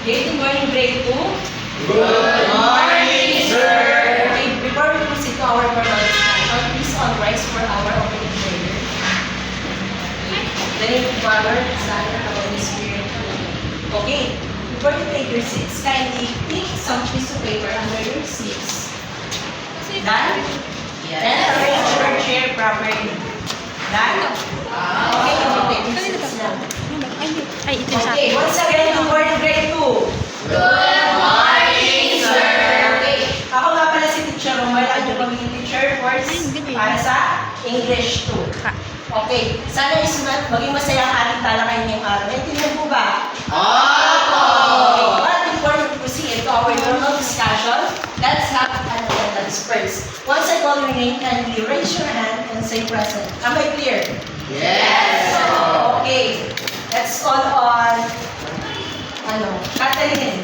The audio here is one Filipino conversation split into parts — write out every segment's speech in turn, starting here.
Good morning, grade 2. Good morning, sir. Okay, before we proceed to our formal discussion, please all rise for our opening prayer. The name of the Father, Son, and the Holy Spirit. Okay, before you take your seats, kindly take some piece of paper under your seats. Done? Then arrange your chair properly. Done? Okay, you will take your seats now. Ay, ito yung sa Okay, akin. once again, good morning, grade 2. Good morning, sir. Okay, ako nga pala si Teacher Romel, ang yung magiging teacher course para sa English 2. Okay, sana maging masaya ang ating talakayan ngayong araw. Naintindihan po ba? Opo. Okay, but before we proceed to our normal discussion, let's have an attendance first. Once I call your name, kindly raise your hand and say present. Am I clear? Yes. Okay, let's call on Catherine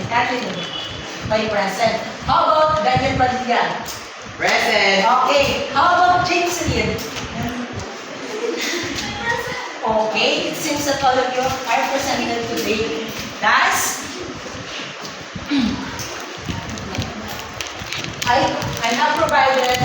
by present. How about Daniel Padilla? Present. Okay, how about James Reed? Okay, it seems that all of you are presented today. Thus, I have provided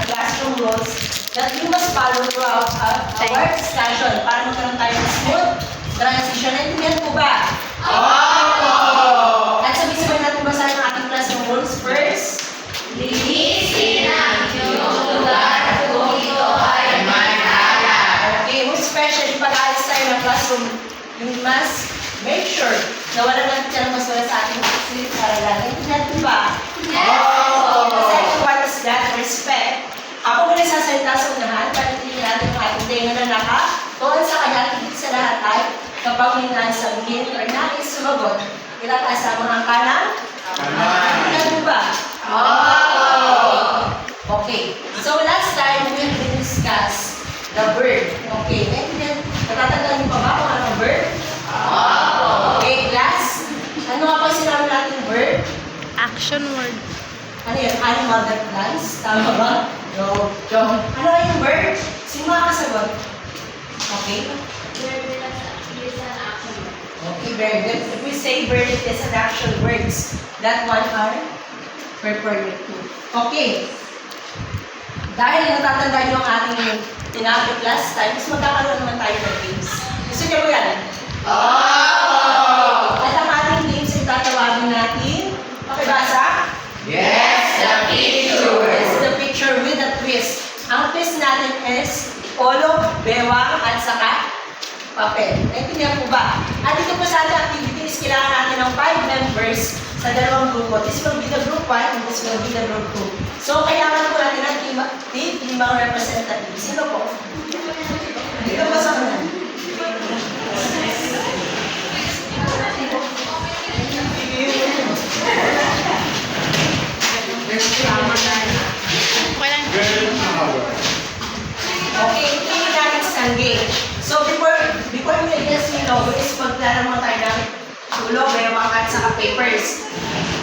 classroom rules that you must follow throughout our discussion para magkaroon tayo ng smooth transition. Naintindihan po ba? Opo. At sabay-sabay natin basahin ang ating classroom rules. First, Linisin ang iyong lugar kung ito ay may alat. okay, most especially pag alis tayo ng classroom, you must make sure na wala natin siya ng maswala sa ating sleep para lang. Naintindihan po ba? Opo. The second one is that respect. Ako muna sasalita sa unahan para hindi natin ang ating tenga na doon sa kanya tigit sa lahat ay kapag may nais sabihin or nais sumagot, ilataas ang mga kanan. Naintindihan po ba? Okay. So last time we will discuss the verb. Okay. Natatandaan niyo pa ba kung anong verb? Okay, class. Ano nga pa sinabi natin verb? Action word. Ano yun? Animal that plants? Tama ba? No. Joke. Ano nga yung verb? Sino makakasagot? Okay. Okay, very good. If we say verb, it is an action words. That one are prepared to. Okay. Dahil natatandaan niyo ang ating tinapit last time, mas magkakaroon naman tayo ng games. Gusto niyo ba yan? At ang ating games ay tatawagin natin. Pakibasa? Yes, the picture. Yes, the picture with a twist. Ang twist natin is polo, bewang, at saka papel. Naintindihan po ba? At dito po sa ating activities, kailangan natin ng 5 members sa dalawang grupo. This will be the group 1 and this will be the group 2. So, kailangan po natin ng limang representative. Sino po? Dito po sa kanan. Okay lang. Okay, tingin natin sa game. So, before we address yung logo is magplano mo tayo ng ulo, bewang, at saka papers.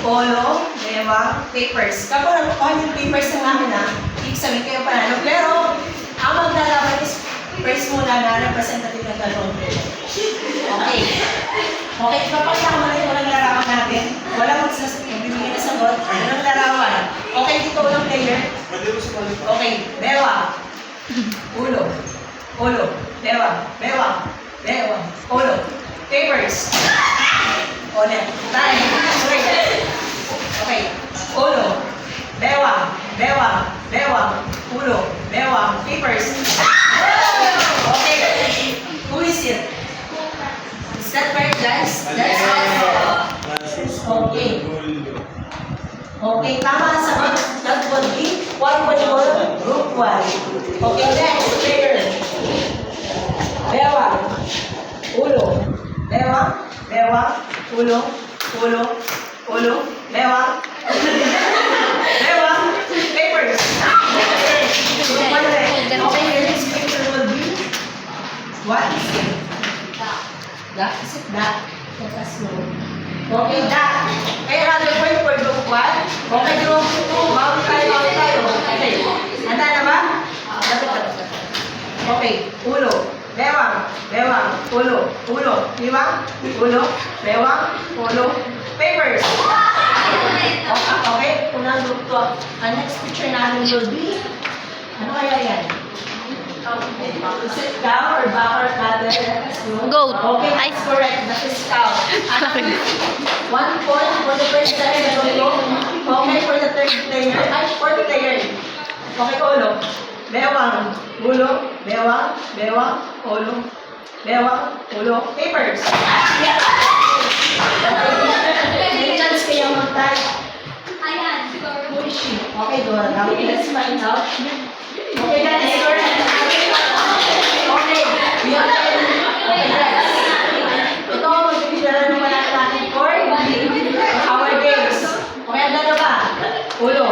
Polo, bewang, papers. Kapag nakukuha yung papers na namin ibig sabihin kayo panalo. Pero, ang maglalaban is first muna na representative ng dalawang player. Okay. Okay, papakita ko muna yung walang larawan natin. Walang magbibigay na sagot. Walang larawan. Okay, dito walang player. Okay, bewang. Ulo. Ulo. Bewang. Bewang. Bewang. Ulo. Papers. Ulit. Time. Sorry. Okay. Ulo. Bewang. Bewang. Bewang. Ulo. Bewang. Papers. Okay. Who is it? Is that right, guys? That's all. Okay. Okay, tama ang sagot. That would be 1.1, group 1. Okay, next, player. Bewang. Ulo. Bewang. Bewang. Ulo. Ulo. Ulo. Bewang. Bewang. Papers. Group 1 ulit. Okay, your next picture will be what is it? That? Is it that? Let us know. Okay, that. Kaya another point for group 1. Okay, group 2. Bawal tayo. Okay. Handa na ba? Okay, ulo. Bewang. Bewang. Ulo. Ulo. Bewang. Ulo. Bewang. Ulo. one will be, ano kaya yan? Is it cow or baka or cattle? Goat. Okay, Ay. that's correct. That is cow. 1 point for the first player. Okay, for the third player. Ay, fourth player. Okay, ulo. Bewang. Ulo. Bewang. Bewang. Ulo. Bewang. Ulo. Papers. May chance kayo mag-type. Ayan, siguro. Who is she? Okay, Dora. Now, let's find out. Okay, that is correct. Okay. We are okay, guys. Ito ang magbibigyan ng wala natin for our games. Okay, handa na ba? Ulo.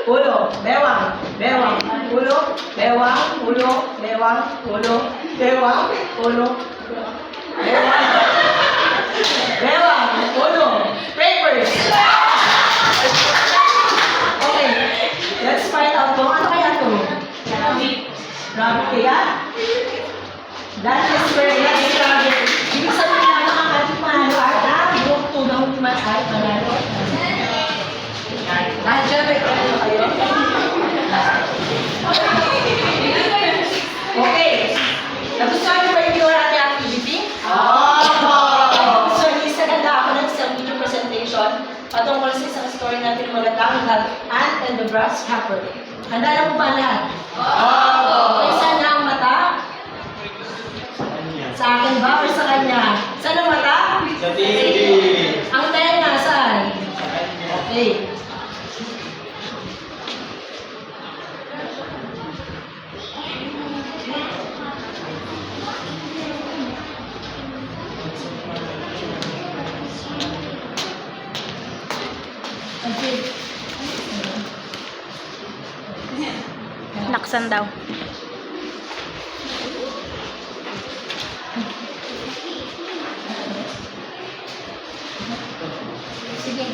Ulo. Bewang. Bewang. Ulo. Bewang. Ulo. Bewang. Ulo. Bewang. Ulo. Bewang. Bewang. Ulo. Papers. Okay. Let's find out kung ano kaya ito. Rabbit kaya? That is very nice rabbit. Ibig sabihin na makakalit manalo at group 2 ng ultimate ay manalo. Dahil dyan may ano kayo? Okay. Nagustuhan niyo ba yung ginawa natin activity? So, isa-ganda ako ng isang video presentation patungkol sa isang story natin mga tanggal, Ant and the Grasshopper. Handa na po ba lahat? Okay, saan na ang mata? Sa akin ba or sa kanya? Saan ang mata? Sa TV. Ang tenga, saan? Okay. Okay. Laksan daw. Sige.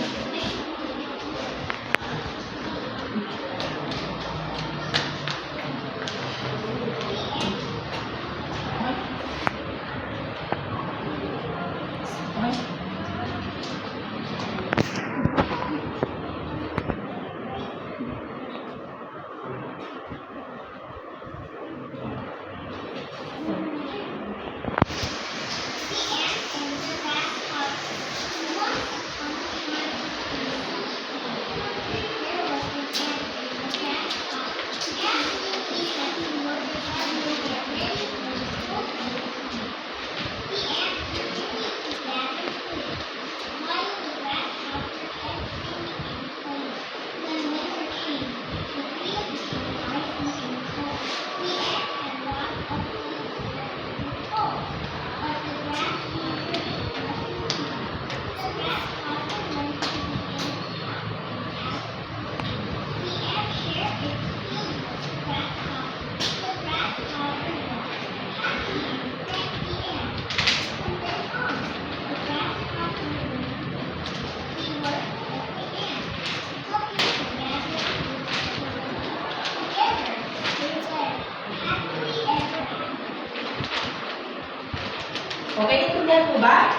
Okay, naintindihan po ba?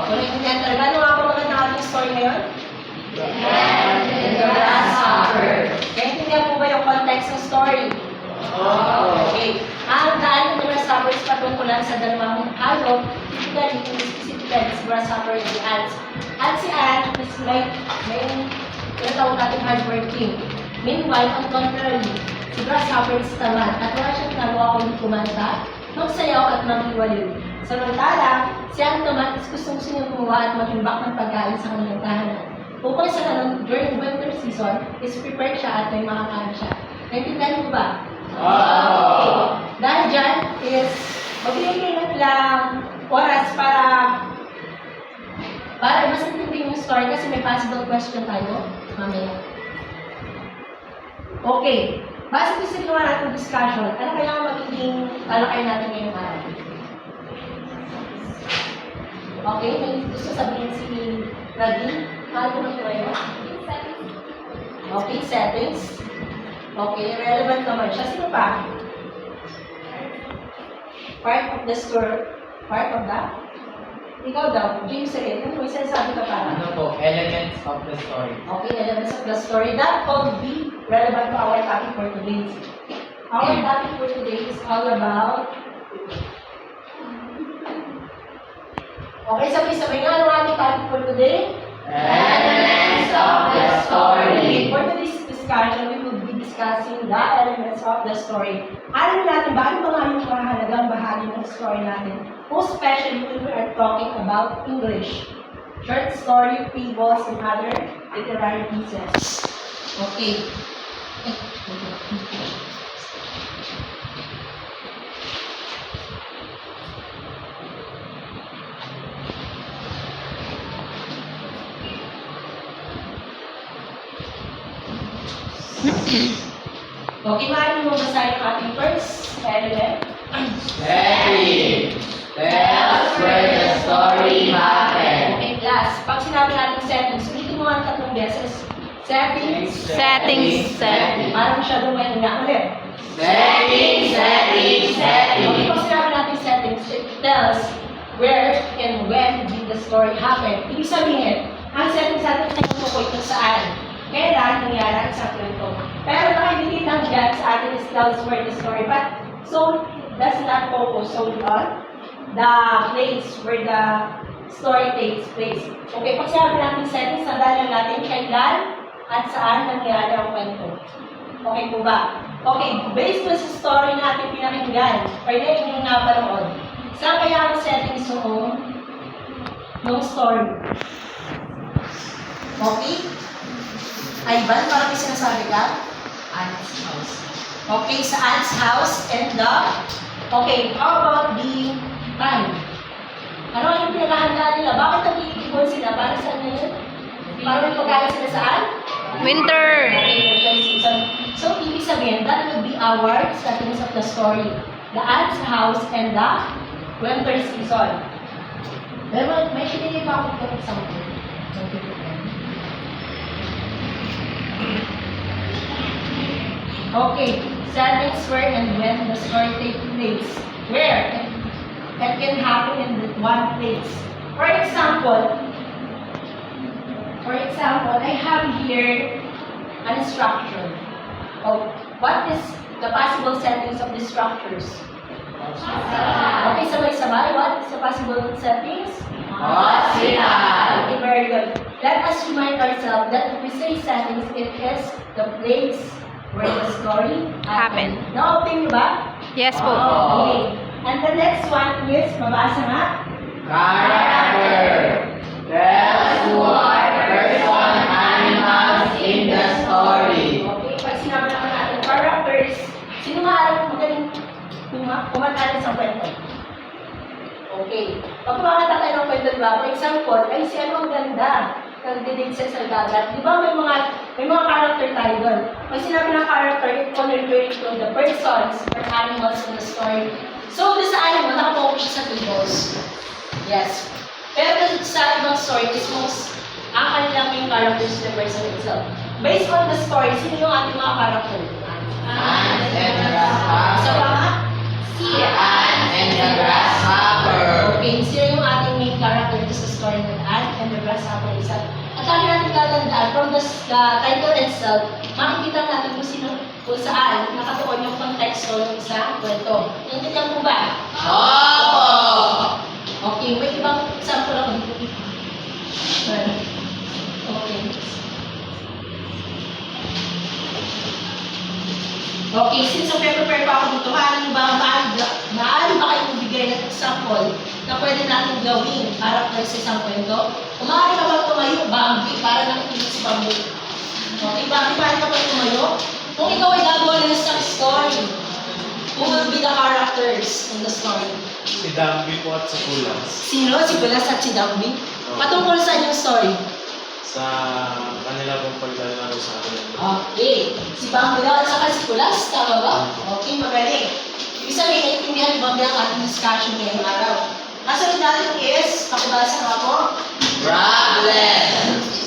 Kung naintindihan talaga, ano nga po maganda ating story ngayon? The Grasshopper. Naintindihan po ba yung context ng story? Okay. Ang daan ng grasshopper is patungkulan sa dalawang hayop, specifically si grasshopper and si ants. At si ant is may tinatawag natin hardworking. Meanwhile, on contrary, si grasshopper is tamad at wala siyang ginagawa kundi kumanta, magsayaw at maghiwalay. Samantala, si ant naman is gustong niyang gumawa at mag-imbak ng pagkain sa kanyang tahanan. Upang sa ganun, during winter season, is prepared siya at may makakain siya. Naintindihan mo ba? Okay. Dahil dyan is magbigay lang oras para mas intindihin yung story kasi may possible question tayo mamaya. Okay. Base sa ginawa natin discussion, ano kaya ang magiging talakay natin ngayong araw? Okay, may gusto sabihin si Nadine. Paano mo ito? Okay, settings. Okay, relevant naman siya. Sino pa? Part of the store. Part of the? Ikaw daw, James Red. Ano may sinasabi ka pa? Ano po? elements of the story. Okay, elements of the story. That will be relevant to our topic for today. Our topic for today is all about... Okay, sabay-sabay nga. Ano ang ating topic for today? Elements of the story. For today's discussion, we will be discussing the elements of the story. Alam natin ba ano ba yung mahalagang bahagi ng story natin? Most especially when we are talking about English. Short story, fables, and other literary pieces. Okay. Okay, maaari mo basahin ang ating first element. Setting. Tell us where the story happened. Okay, class. Pag sinabi natin settings, ulitin mo nga ang tatlong beses. Settings. Settings. Parang masyadong mahina ulit. Setting, setting, Okay, setting. pag sinabi natin settings, it tells where and when did the story happen. Ibig sabihin, ang settings natin ay tumukoy kung saan. Kailan nangyari ang sa kwento. Pero nakikita ng dyan sa atin is tells where the story, but so it does not focus solely on the place where the story takes place. Okay, pag sinabi natin settings, sandali natin kailan at saan nangyari ang kwento. Okay po ba? Okay, based on sa story natin pinakinggan, or na yung napanood, saan kaya ang settings ng story? Okay? Ay, ba? Parang may sinasabi ka? Aunt's house. Okay, sa aunt's house and the... Okay, how about the time? Ano yung pinaghahandaan nila? Bakit nag-iipon sila? Para saan na yun? Para may pagkain sila saan? Winter. Okay, winter season. So, ibig sabihin, that would be our settings of the story. The aunt's house and the winter season. Pero may pinili pa ako ito example. Okay, settings where and when the story takes place. Where? That can happen in one place. For example, I have here an structure. Oh, what is the possible settings of the structures? Okay, sabay-sabay. What is the possible settings? Hospital. Okay, very good. Let us remind ourselves that if we say settings, it is the place where the story happened. Na-obtain niyo ba? Yes po. Okay. And the next one is, mabasa nga. Character. Tell us who are person, animals in the story. Okay, pag sinabi naman natin characters, sino maaari magaling kumanta sa kwento? Okay. Pag kumakanta tayo ng kwento, diba? For example, ay si ano ang ganda. Nagdidig siya sa dagat. Di ba may mga character tayo doon? Pag sinabi ng character, it will refer to the persons or animals in the story. So, doon sa animal, nakapokus siya sa tables. Yes. Pero sa ibang story, is most, ang kanilang main characters is the person itself. Based on the story, sino yung ating mga character? Ants and Sa grasshopper. mga? Si Ant and the grasshopper. Okay, sino yung ating main character dito sa story ng Ant and the Grasshopper isa? At lagi natin tatandaan, from the title itself, makikita natin kung saan nakatuon yung konteksto ng isang kwento. Naintindihan po ba? Opo. Okay, may ibang example ako dito. Okay. Okay, since prepare pa ako dito, maaari ba kayo magbigay ng example na pwede natin gawin para sa isang kwento? Kung maaari ka ba tumayo, Bambi, para nakikinig si Bambi. Okay, Bambi, maaari ka ba tumayo? Kung ikaw ay gagawa ng isang story, who will be the characters in the story? Si Dambi po at sa Kulas. Sino? Si Bulas at si Bambi? Patungkol sa inyong story? Sa kanila pong paglalaro sa akin. Okay. Si Bambi daw at saka si Bulas, tama ba? Okay, magaling. Ibig sabihin, naiintindihan ni Bambi ang ating discussion ngayong araw. Kasunod natin is, pakibasa nga po. Problem.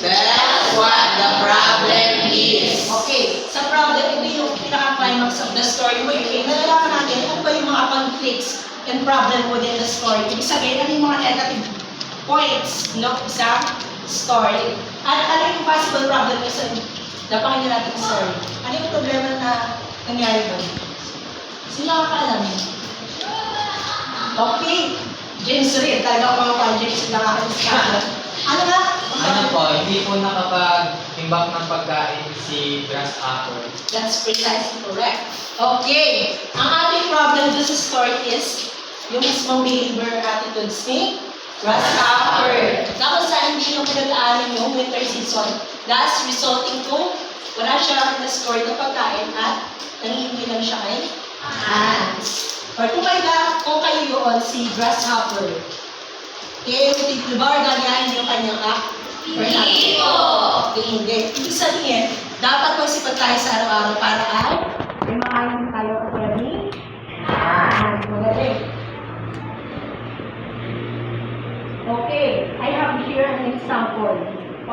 Tell us what the problem is. Okay, sa problem, ito yung pinaka-climax of the story mo. Okay, nalalaman natin ano ba yung mga conflicts and problem within the story. Ibig sabihin, ano yung mga negative points, no? Sa story. At ano yung possible problem nyo sa napakinggan natin yung story? Ano yung problema na nangyari doon? Sino nakakaalam? Okay. James Reed, talaga ako mga James Reed nakakaliskado. Ano nga? Ano po, hindi po nakapag-imbak ng pagkain si grasshopper. That's precisely correct. Okay. Ang ating problem doon sa story is yung mismong behavior attitudes ni grasshopper. Tapos sa hindi nyo pinag-aaral yung winter season, thus resulting to wala siya na-score ng pagkain at nangihingi lang siya kay ants. Or kung kayo yun si grasshopper, kaya yung ba or gagayahin yung kanyang act? Hindi po. Hindi. Ibig sabihin, dapat magsipag tayo sa araw-araw para ay may makain tayo at maraming magaling. Okay, I have here an example.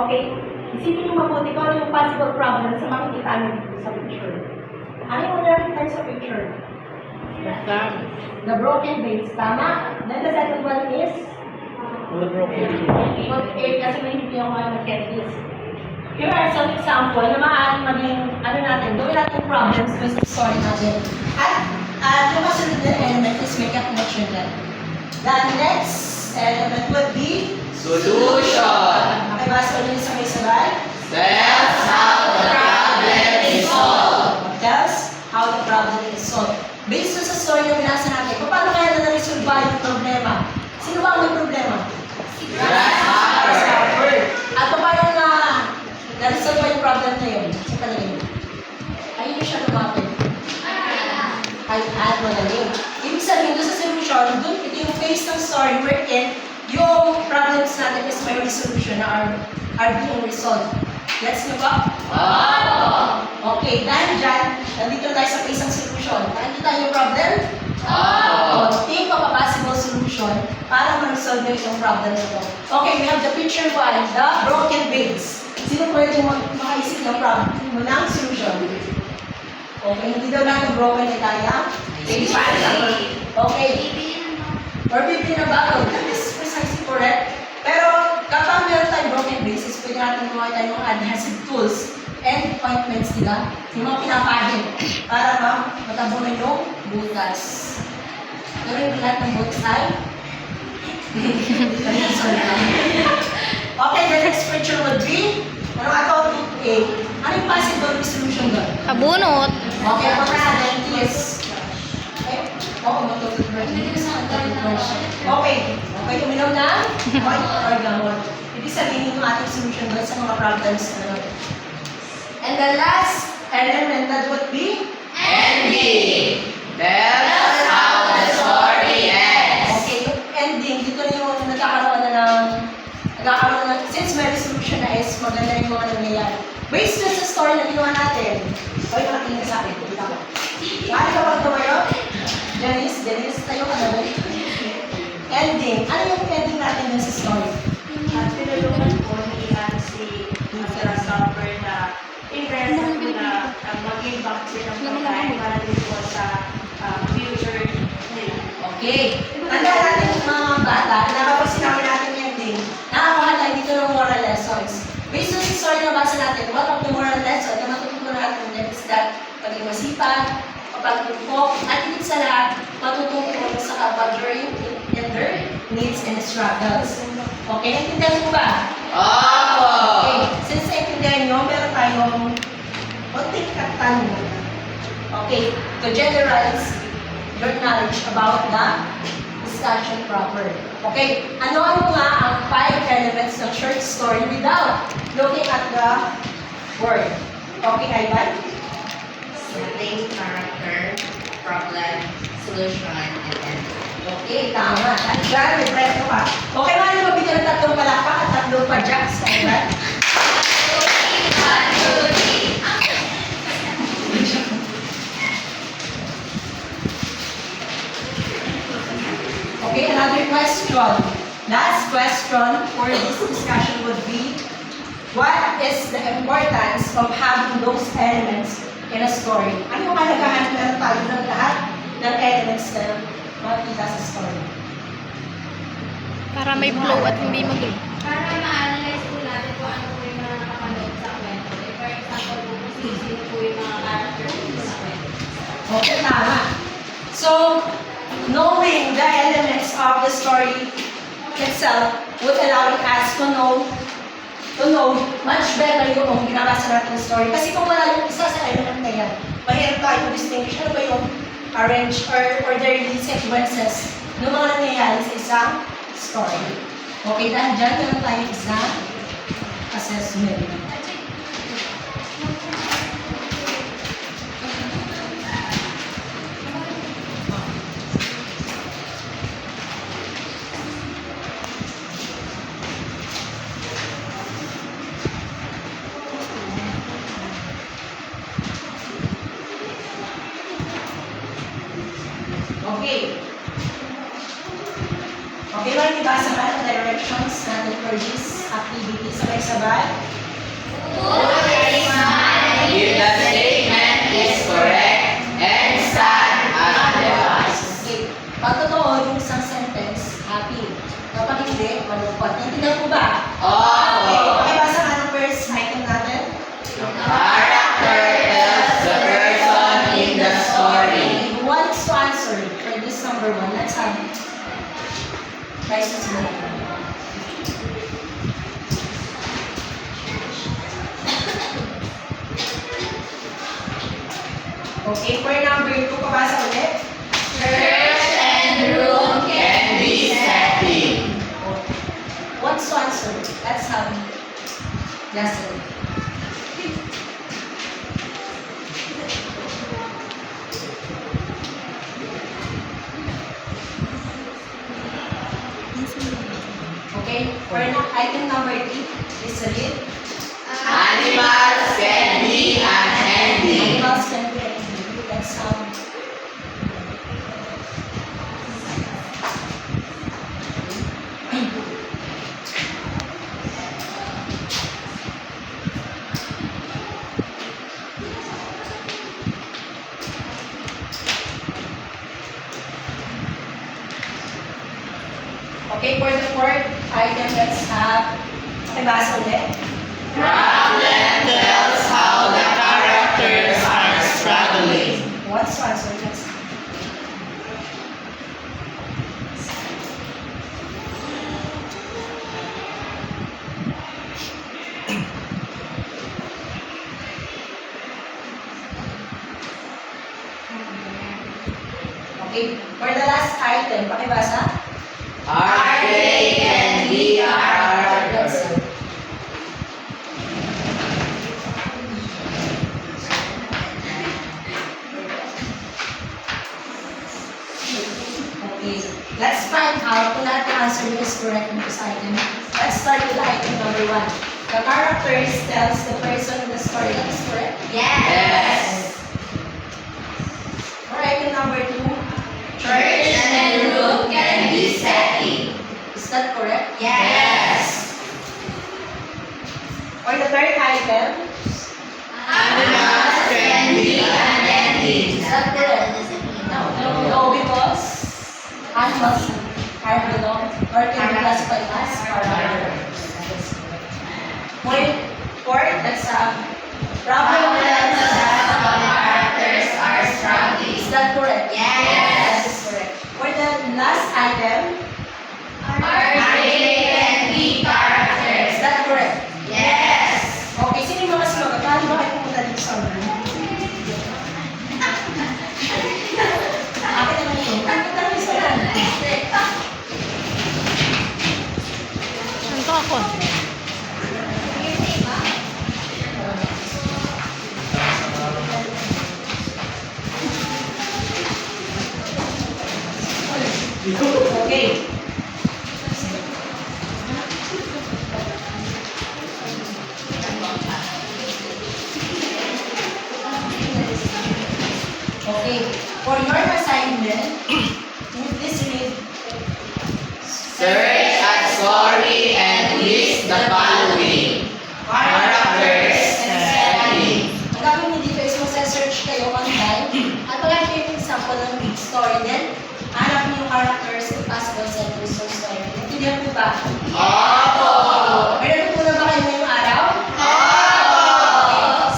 Okay, isipin niyo mabuti kung ano yung possible problem sa makikita niyo dito sa picture. Ano yung nakikita niyo sa picture? The broken vase, tama? Then the second one is? Kasi may hindi ako mag-get this. Here are some example na maaaring maging, gawin natin problems with the story natin. At yung kasunod na element is make a connection then. The next element would be Solution! makibasa ulit sa may sabay. That's how the problem is solved. Tells how the problem is solved. Based sa story na binasa natin, paano kaya na na-resolve yung problema? Sino ba ang may problema? Grasshopper! At paano na-resolve yung problem na yun? Sa palagay mo? Ayun siya lumapit. Ay, magaling. Ibig sabihin, doon sa solution, doon ito yung phase ng story wherein yung problems natin is may resolution na are being resolved. Gets niyo ba? Okay, dahil dyan, nandito tayo sa phase ng solution. Nakikita niyo yung problem? Think of a possible solution para ma-resolve nyo itong problem na ito. Okay, we have the picture 1, the broken vase. Sino pwede makaisip ng problem mo ng solution? Okay, hindi daw lang yung broken na kaya. Okay. Or bibili na bago. That is precisely correct. Pero kapag meron tayong broken bases, pwede natin gumawa tayo ng adhesive tools and ointments, di ba? Yung mga pinapahid para matabunan yung butas. Pero yung lahat ng butas ay okay, the next picture would be about A. Ano yung possible solution doon? Abunot. Okay, ako sa dentist. Matututbrush. Hindi ka sa matututbrush. Okay, uminom na? Oil or gamot. Ibig sabihin yung ating solution doon sa mga problems na natin. And the last element that would be Ending! Tell us how the story ends. okay, yung ending, dito na yung since may resolution na is maganda yung mga nangyayari. Based dun sa story na ginawa natin, okay, makatingin sa akin. Bakit ka pag tumayo? Janice, tayo ka na ba? Ending. Ano yung ending natin dun sa story? At tinulungan po ni si grasshopper na interested ko na mag-give back sila ng pagkain para din po sa future nila. Okay. Tanda natin mga bata, nakapag sinabi natin yung ending, nakakuha tayo dito ng moral lessons. Based on sa story na basa natin, one of the moral lessons na matutunan natin is that paging masipag, kapag-tupok, at higit sa lahat, matutunan sa kapag during their needs and struggles. Okay, naintindihan mo ba? Okay, since naintindihan nyo, meron tayong konting katanungan. Okay, to generalize your knowledge about the discussion proper. Okay, ano nga ang 5 elements ng short story without looking at the word? Okay, Ivan? Setting, character, problem, solution, and end. Okay, tama. At dyan, may preso ka. Okay, mali mabigyan ng 3 palakpak at 3 pa-jacks. Ivan? Okay, another question. Last question for this discussion would be, what is the importance of having those elements in a story? Ano yung kalagahan na tayo ng lahat ng elements na makikita sa story? Para may flow at hindi magulo. Para ma-analyze ko lahat Okay, tama. So, knowing the elements of the story itself would allow us to know much better yung binabasa natin ng story. Kasi kung wala yung isa sa element na yan, mahirap tayo distinguish ano ba yung arrange or orderly sequences ng mga nangyayari sa isang story. Okay, dahil dyan, meron tayo isang assessment. Okay. Okay ba, ibasa ba ang directions natin for this activity? Sabay-sabay? If the statement is correct and stand otherwise. Okay. Pag totoo yung isang sentence, happy. Kapag hindi, malungkot. Naintindihan ko ba? Okay. Pakibasa nga ng first item natin. Character tells the person in the story. Who wants to answer for this number one? Let's have Crisis mo. Okay, for number 2, pabasa ulit. Church and room can be setting. What's to answer? Let's have lesson. Okay, for item number 3, is a bit. Animals can be unending. Animals can be active. Let's have okay, for the fourth item, let's have pakibasa ulit. Problem tells how the characters are struggling. What's to answer? Let's okay, for the last item, pakibasa. Heartache can be a Let's character. Okay, let's find out kung lahat ng answer is correct in this item. Let's start with item number 1. The characters tells the person in the story. That is correct. Yes. For item number 2, Church and room can be setting. is that correct? Yes. For the third item, Animals can be unending. is that correct? No, because animals are belong or can be classified as characters. Fourth, that's problem Problems tells that the characters are struggling. is that correct? Yes. That is correct. For the last item, Heartache can be characters. is that correct? Yes. Okay, sino yung mga sumagot? Paano ba kayo pumunta dito sa room? Akin naman ito. Ano tayo sa room? Santo ako. Okay. Okay. For your assignment, please read. Search at story and list the following. Characters and setting. Ang gagawin niyo dito is mag-search kayo online at wala kayo yung example ng story din. Hanap niyo yung characters and possible settings ng story. Intindihan po ba? Opo. May natutunan ba kayo ngayong araw? Opo.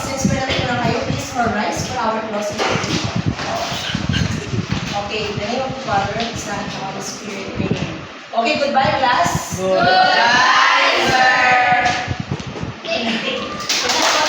Since may natutunan kayo, please all rise for our closing. Okay, in the name of the Father, the Son, and the Holy Spirit. Amen. Okay, goodbye class. Good.